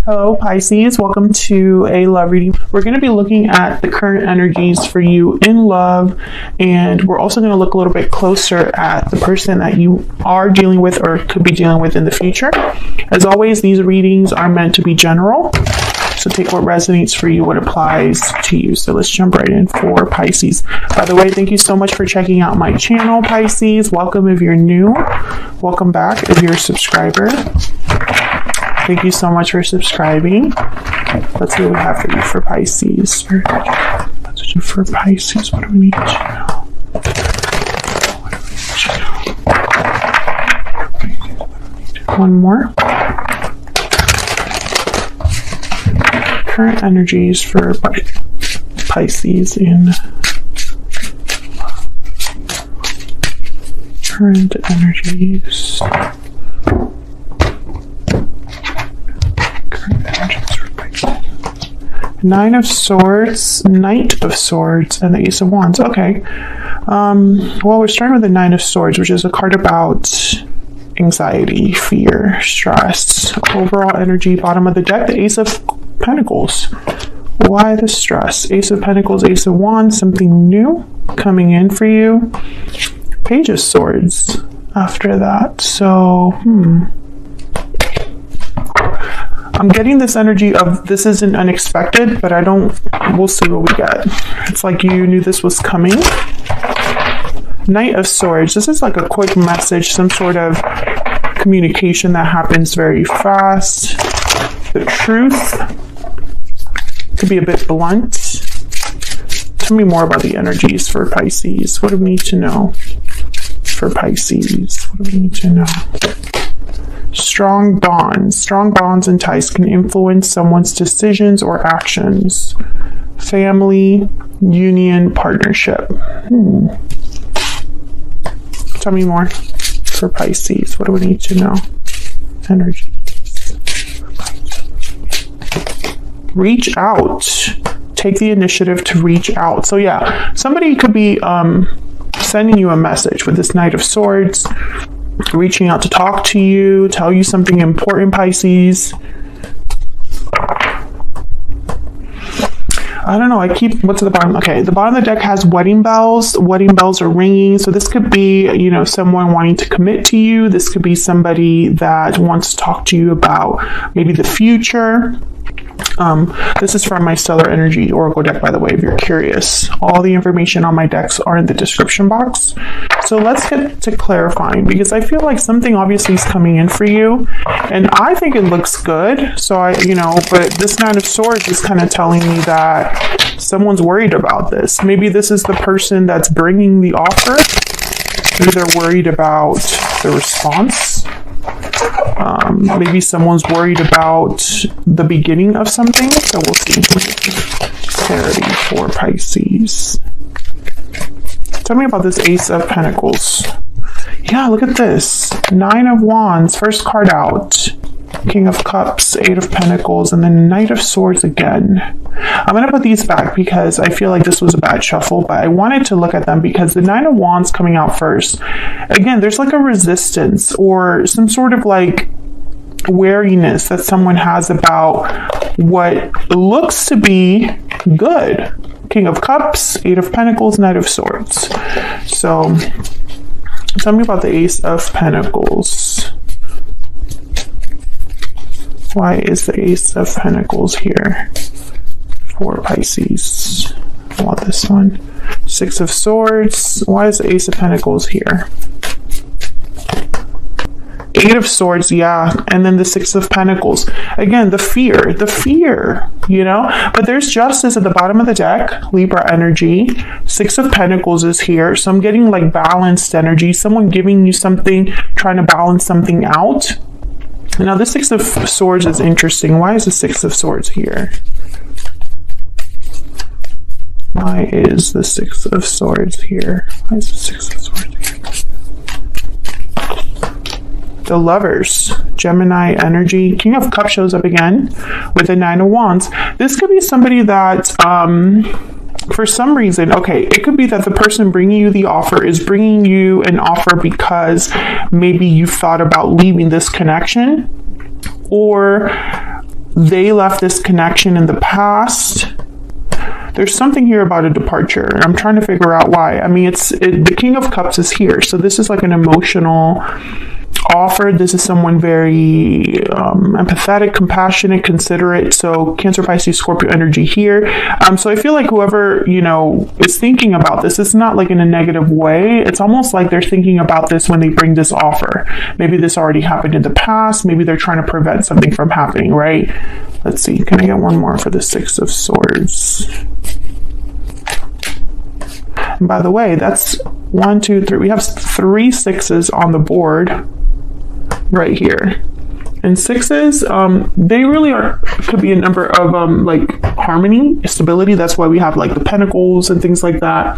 Hello Pisces, welcome to a love reading. We're going to be looking at the current energies for you in love, and we're also going to look a little bit closer at the person that you are dealing with or could be dealing with in the future. As always, these readings are meant to be general, so take what resonates for you, what applies to you. So let's jump right in for Pisces. By the way, thank you so much for checking out my channel, Pisces. Welcome if you're new. Welcome back if you're a subscriber. Thank you so much for subscribing. Let's see what we have for you for Pisces. For Pisces, what do we need to know? One more. Current energies for Pisces in current energies. Nine of Swords, Knight of Swords, and the Ace of Wands. Okay. Well, we're starting with the Nine of Swords, which is a card about anxiety, fear, stress. Overall energy, bottom of the deck, the Ace of Pentacles. Why the stress? Ace of Pentacles, Ace of Wands, something new coming in for you. Page of Swords after that. So, I'm getting this energy of this isn't unexpected, but we'll see what we get. It's like you knew this was coming. Knight of Swords. This is like a quick message, some sort of communication that happens very fast. The truth could be a bit blunt. Tell me more about the energies for Pisces. What do we need to know for Pisces? What do we need to know? Strong bonds and ties can influence someone's decisions or actions. Family, union, partnership. Tell me more for Pisces. What do we need to know? Energy. Reach out. Take the initiative to reach out. So yeah, somebody could be sending you a message with this Knight of Swords, reaching out to talk to you, tell you something important, Pisces. I don't know. What's at the bottom? Okay, the bottom of the deck has wedding bells. Wedding bells are ringing. So this could be, someone wanting to commit to you. This could be somebody that wants to talk to you about maybe the future. This is from my Stellar Energy Oracle deck, by the way, if you're curious. All the information on my decks are in the description box. So let's get to clarifying, because I feel like something obviously is coming in for you, and I think it looks good. So but this Nine of Swords is kind of telling me that someone's worried about this. Maybe this is the person that's bringing the offer. Maybe they're worried about the response. Maybe someone's worried about the beginning of something. So we'll see. Clarity for Pisces. Tell me about this Ace of Pentacles. Yeah, look at this. Nine of Wands, first card out. King of Cups, Eight of Pentacles, and then Knight of Swords again. I'm going to put these back because I feel like this was a bad shuffle, but I wanted to look at them because the Nine of Wands coming out first. Again, there's like a resistance or some sort of like wariness that someone has about what looks to be good. King of Cups, Eight of Pentacles, Knight of Swords. So tell me about the Ace of Pentacles. Why is the Ace of Pentacles here for Pisces? I want this one. Six of Swords. Why is the Ace of Pentacles here? Eight of Swords, yeah. And then the Six of Pentacles. Again, the fear, but there's justice at the bottom of the deck, Libra energy. Six of Pentacles is here. So I'm getting like balanced energy, someone giving you something, trying to balance something out. Now, the Six of Swords is interesting. Why is the Six of Swords here? Why is the Six of Swords here? Why is the Six of Swords here? The Lovers, Gemini energy. King of Cups shows up again with the Nine of Wands. This could be somebody that for some reason, okay, it could be that the person bringing you the offer is bringing you an offer because maybe you thought about leaving this connection, or they left this connection in the past. There's something here about a departure. I'm trying to figure out why. I mean, the King of Cups is here. So this is like an emotional offer. This is someone very empathetic, compassionate, considerate. So Cancer, Pisces, Scorpio energy here. So I feel like whoever, you know, is thinking about this, it's not like in a negative way. It's almost like they're thinking about this when they bring this offer. Maybe this already happened in the past. Maybe they're trying to prevent something from happening, right? Let's see. Can I get one more for the Six of Swords? And by the way, that's 1, 2, 3. We have 3 sixes on the board right here. And sixes, they really could be a number of like harmony, stability. That's why we have like the pentacles and things like that.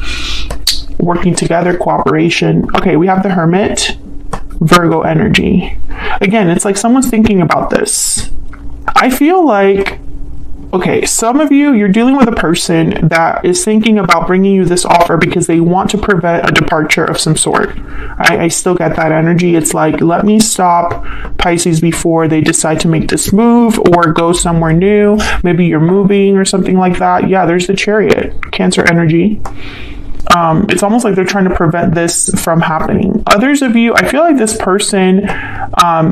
Working together, cooperation. Okay, we have the Hermit, Virgo energy. Again, it's like someone's thinking about this. I feel like, okay, some of you, you're dealing with a person that is thinking about bringing you this offer because they want to prevent a departure of some sort. I still get that energy. It's like, let me stop Pisces before they decide to make this move or go somewhere new. Maybe you're moving or something like that. Yeah, there's the Chariot, Cancer energy. It's almost like they're trying to prevent this from happening. Others of you, I feel like this person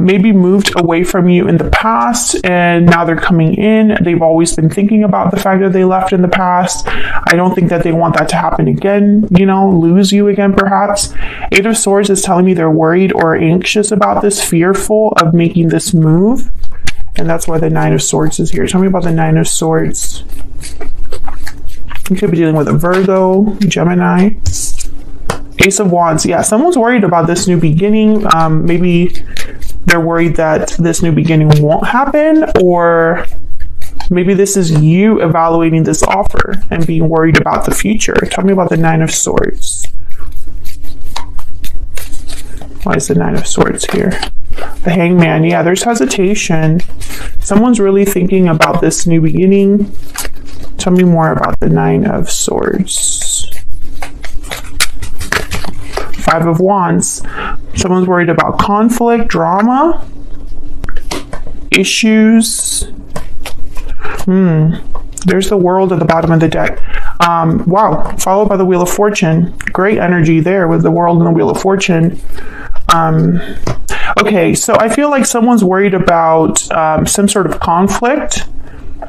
maybe moved away from you in the past and now they're coming in. They've always been thinking about the fact that they left in the past. I don't think that they want that to happen again, you know, lose you again perhaps. Eight of Swords is telling me they're worried or anxious about this, fearful of making this move. And that's why the Nine of Swords is here. Tell me about the Nine of Swords. You could be dealing with a Virgo, Gemini. Ace of Wands. Yeah, someone's worried about this new beginning. Maybe they're worried that this new beginning won't happen, or maybe this is you evaluating this offer and being worried about the future. Tell me about the Nine of Swords. Why is the Nine of Swords here? The Hangman. Yeah, there's hesitation. Someone's really thinking about this new beginning. Tell me more about the Nine of Swords. Five of Wands. Someone's worried about conflict, drama, issues. There's the World at the bottom of the deck. Wow. Followed by the Wheel of Fortune. Great energy there with the World and the Wheel of Fortune. Okay, so I feel like someone's worried about some sort of conflict.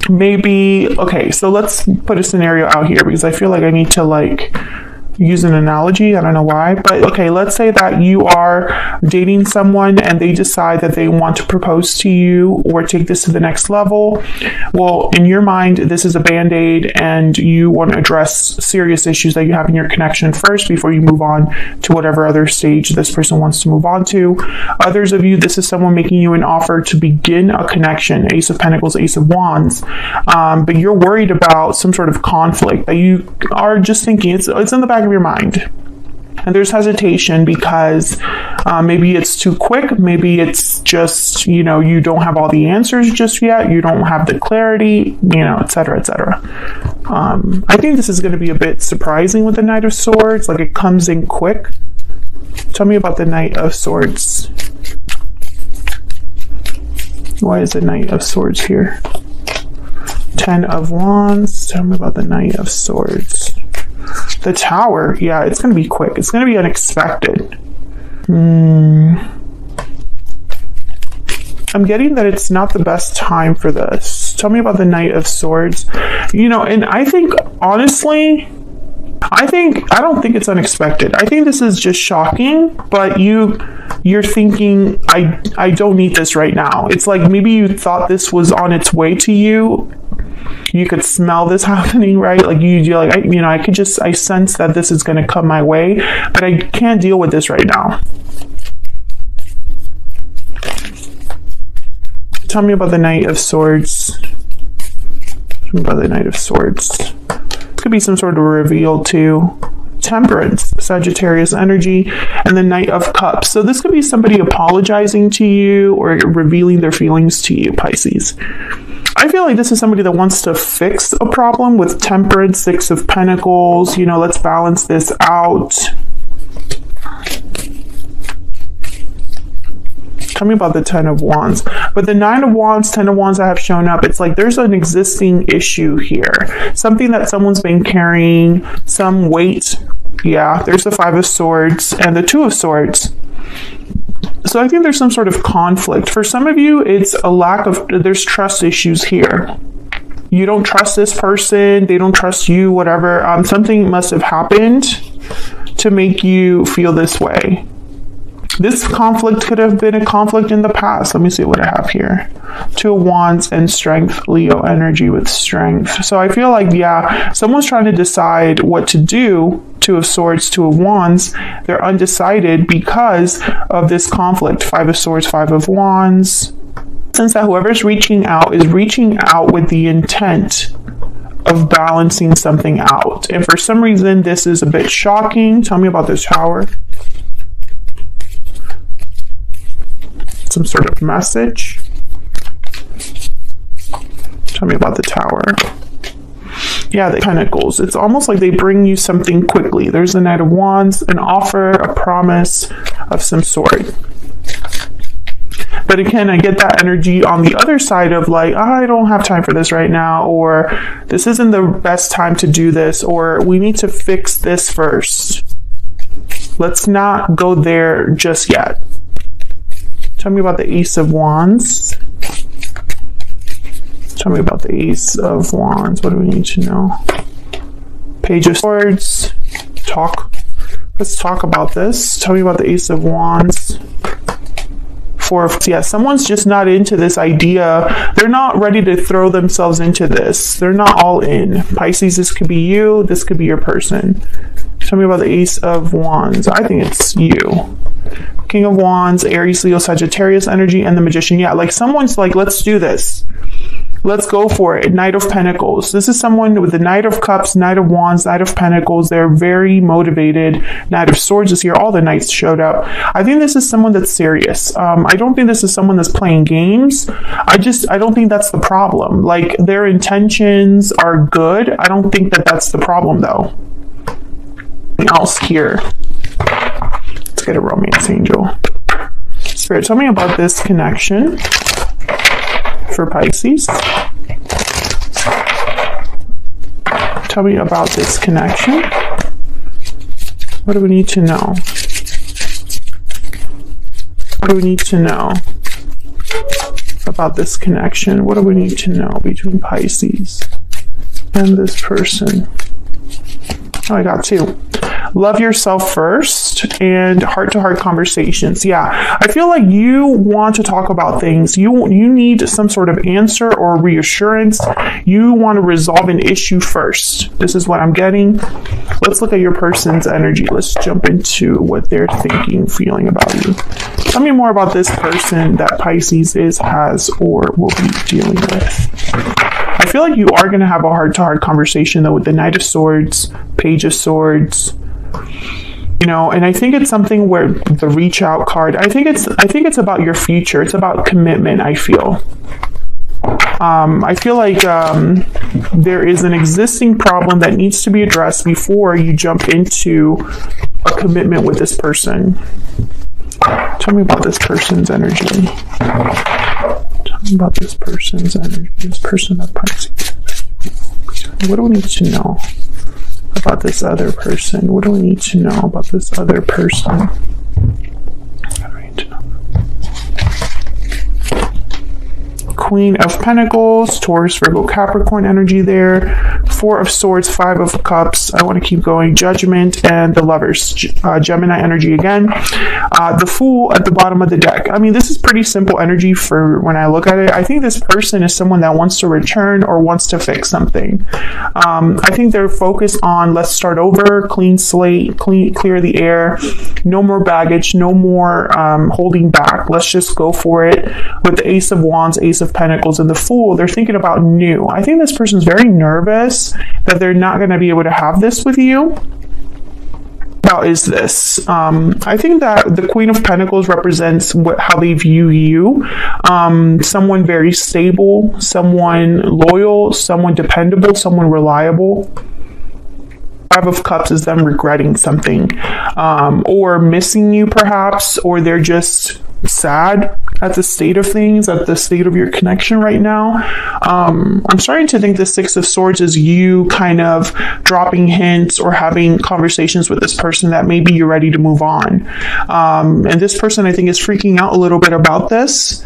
Maybe, okay, so let's put a scenario out here because I feel like I need to like use an analogy. I don't know why, but okay, let's say that you are dating someone and they decide that they want to propose to you or take this to the next level. Well, in your mind, this is a band-aid and you want to address serious issues that you have in your connection first before you move on to whatever other stage this person wants to move on to. Others of you, this is someone making you an offer to begin a connection, Ace of Pentacles, Ace of Wands, but you're worried about some sort of conflict that you are just thinking, it's in the back of your mind. And there's hesitation because maybe it's too quick. Maybe it's just, you know, you don't have all the answers just yet. You don't have the clarity, you know, etc., etc. I think this is going to be a bit surprising with the Knight of Swords. Like it comes in quick. Tell me about the Knight of Swords. Why is the Knight of Swords here? Ten of Wands. Tell me about the Knight of Swords. The Tower, yeah, it's going to be quick. It's going to be unexpected. I'm getting that it's not the best time for this. Tell me about the Knight of Swords. You know, and I think, honestly, I don't think it's unexpected. I think this is just shocking, but you're thinking, I don't need this right now. It's like maybe you thought this was on its way to you. You could smell this happening, right? Like you're like, I sense that this is going to come my way, but I can't deal with this right now. Tell me about the Knight of Swords. Tell me about the Knight of Swords. Could be some sort of reveal too. Temperance, Sagittarius energy, and the Knight of Cups. So this could be somebody apologizing to you or revealing their feelings to you, Pisces. I feel like this is somebody that wants to fix a problem with Temperance, Six of Pentacles. You know, let's balance this out. Tell me about the Ten of Wands. But the Nine of Wands, Ten of Wands that have shown up, it's like there's an existing issue here. Something that someone's been carrying, some weight. Yeah, there's the Five of Swords and the Two of Swords. So I think there's some sort of conflict. For some of you, it's a lack of, there's trust issues here. You don't trust this person, they don't trust you, whatever. Something must have happened to make you feel this way. This conflict could have been a conflict in the past. Let me see what I have here. Two of Wands and Strength, Leo energy with Strength. So I feel like, yeah, someone's trying to decide what to do. Two of Swords, Two of Wands. They're undecided because of this conflict. Five of Swords, Five of Wands. Since that whoever's reaching out is reaching out with the intent of balancing something out. And for some reason, this is a bit shocking. Tell me about this Tower. Some sort of message. Tell me about the Tower. Yeah, the Pentacles. It's almost like they bring you something quickly. There's the Knight of Wands, an offer, a promise of some sort. But again, I get that energy on the other side of like, oh, I don't have time for this right now, or this isn't the best time to do this, or we need to fix this first. Let's not go there just yet. Tell me about the Ace of Wands. Tell me about the Ace of Wands. What do we need to know? Page of Swords. Let's talk about this. Tell me about the Ace of Wands. Yeah, someone's just not into this idea. They're not ready to throw themselves into this. They're not all in. Pisces, this could be you. This could be your person. Tell me about the Ace of Wands. I think it's you. King of Wands, Aries, Leo, Sagittarius energy, and the Magician. Yeah, like someone's like, let's do this. Let's go for it. Knight of Pentacles. This is someone with the Knight of Cups, Knight of Wands, Knight of Pentacles. They're very motivated. Knight of Swords is here. All the Knights showed up. I think this is someone that's serious. I don't think this is someone that's playing games. I don't think that's the problem. Like, their intentions are good. I don't think that that's the problem, though. Anything else here? Let's get a romance angel. Spirit, tell me about this connection for Pisces. Tell me about this connection. What do we need to know? What do we need to know about this connection? What do we need to know between Pisces and this person? Oh, I got two. Love yourself first and heart-to-heart conversations. Yeah, I feel like you want to talk about things. You need some sort of answer or reassurance. You want to resolve an issue first. This is what I'm getting. Let's look at your person's energy. Let's jump into what they're thinking, feeling about you. Tell me more about this person that Pisces has, or will be dealing with. I feel like you are going to have a heart-to-heart conversation, though, with the Knight of Swords, Page of Swords. You know, and I think it's something where the reach out card, I think it's about your future. It's about commitment, I feel. I feel like there is an existing problem that needs to be addressed before you jump into a commitment with this person. Tell me about this person's energy. Tell me about this person's energy. This person of Pisces. What do we need to know about this other person? What do we need to know about this other person? What do we need to know? Queen of Pentacles, Taurus, Virgo, Capricorn energy there. Four of Swords, Five of Cups. I want to keep going. Judgment and the Lovers. Gemini energy again. The Fool at the bottom of the deck. I mean, this is pretty simple energy for when I look at it. I think this person is someone that wants to return or wants to fix something. I think they're focused on let's start over, clean slate, clear the air, no more baggage, no more holding back. Let's just go for it. With the Ace of Wands, Ace of Pentacles, and the Fool, they're thinking about new. I think this person's very nervous that they're not going to be able to have this with you. How is this? I think that the Queen of Pentacles represents how they view you. Someone very stable, someone loyal, someone dependable, someone reliable. Five of Cups is them regretting something, or missing you perhaps, or they're just sad at the state of things, at the state of your connection right now. I'm starting to think the Six of Swords is you kind of dropping hints or having conversations with this person that maybe you're ready to move on. And this person, I think, is freaking out a little bit about this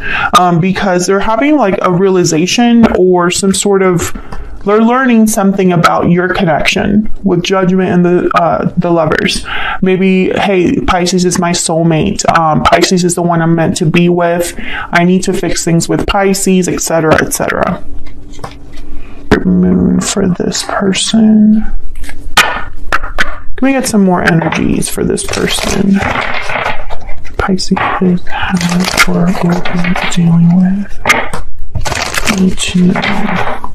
because they're having like a realization or some sort of, they're learning something about your connection with Judgment and the Lovers. Maybe, hey, Pisces is my soulmate. Pisces is the one I'm meant to be with. I need to fix things with Pisces, etc., etc. Moon for this person. Can we get some more energies for this person? Pisces has or will be dealing with. I need to know.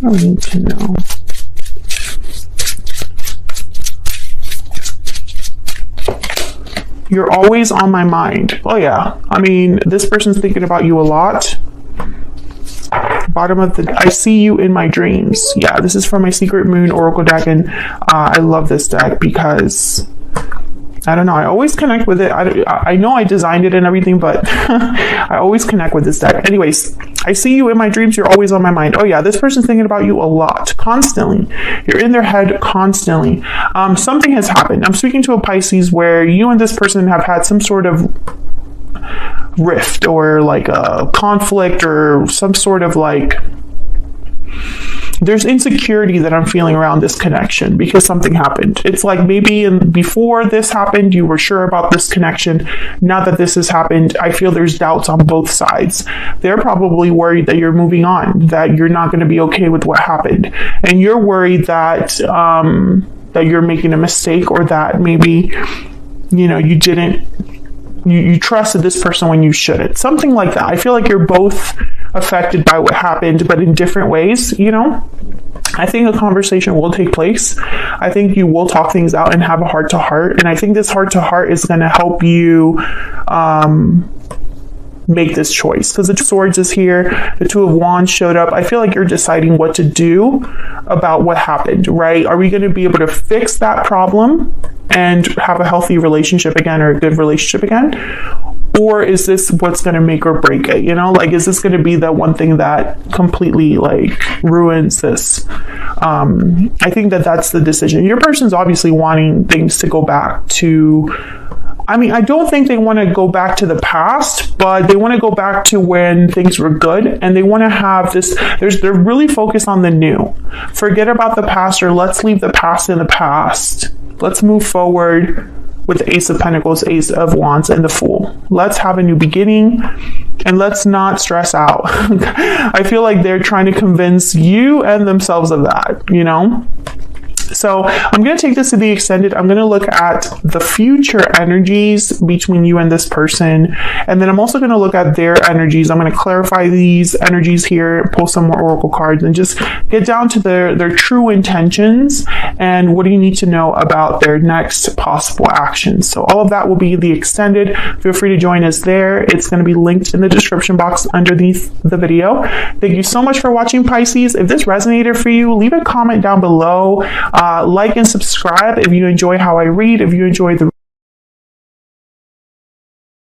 I need to know. You're always on my mind. Oh yeah. I mean, this person's thinking about you a lot. Bottom of the, I see you in my dreams. Yeah, this is from my Secret Moon Oracle deck, and I love this deck because I don't know, I always connect with it. I know I designed it and everything, but I always connect with this deck. Anyways, I see you in my dreams. You're always on my mind. Oh yeah, this person's thinking about you a lot, constantly. You're in their head constantly. Something has happened. I'm speaking to a Pisces where you and this person have had some sort of rift or like a conflict or some sort of like, there's insecurity that I'm feeling around this connection because something happened. It's like maybe before this happened, you were sure about this connection. Now that this has happened, I feel there's doubts on both sides. They're probably worried that you're moving on, that you're not going to be okay with what happened. And you're worried that, that you're making a mistake or that maybe, you know, you didn't, you trusted this person when you shouldn't. Something like that. I feel like you're both affected by what happened, but in different ways, you know? I think a conversation will take place. I think you will talk things out and have a heart-to-heart. And I think this heart-to-heart is going to help you make this choice. Because the Two of Swords is here. The Two of Wands showed up. I feel like you're deciding what to do about what happened, right? Are we going to be able to fix that problem and have a healthy relationship again or a good relationship again? Or is this what's going to make or break it? You know, like, is this going to be the one thing that completely like ruins this? I think that that's the decision. Your person's obviously wanting things to go back to, I mean, I don't think they want to go back to the past, but they want to go back to when things were good, and they want to have this, they're really focused on the new. Forget about the past, or let's leave the past in the past. Let's move forward with the Ace of Pentacles, Ace of Wands, and the Fool. Let's have a new beginning, and let's not stress out. I feel like they're trying to convince you and themselves of that, you know? So I'm going to take this to the extended. I'm going to look at the future energies between you and this person. And then I'm also going to look at their energies. I'm going to clarify these energies here, pull some more oracle cards, and just get down to their true intentions and what do you need to know about their next possible actions. So all of that will be the extended. Feel free to join us there. It's going to be linked in the description box underneath the video. Thank you so much for watching, Pisces. If this resonated for you, leave a comment down below. Like and subscribe if you enjoy how I read, if you enjoy the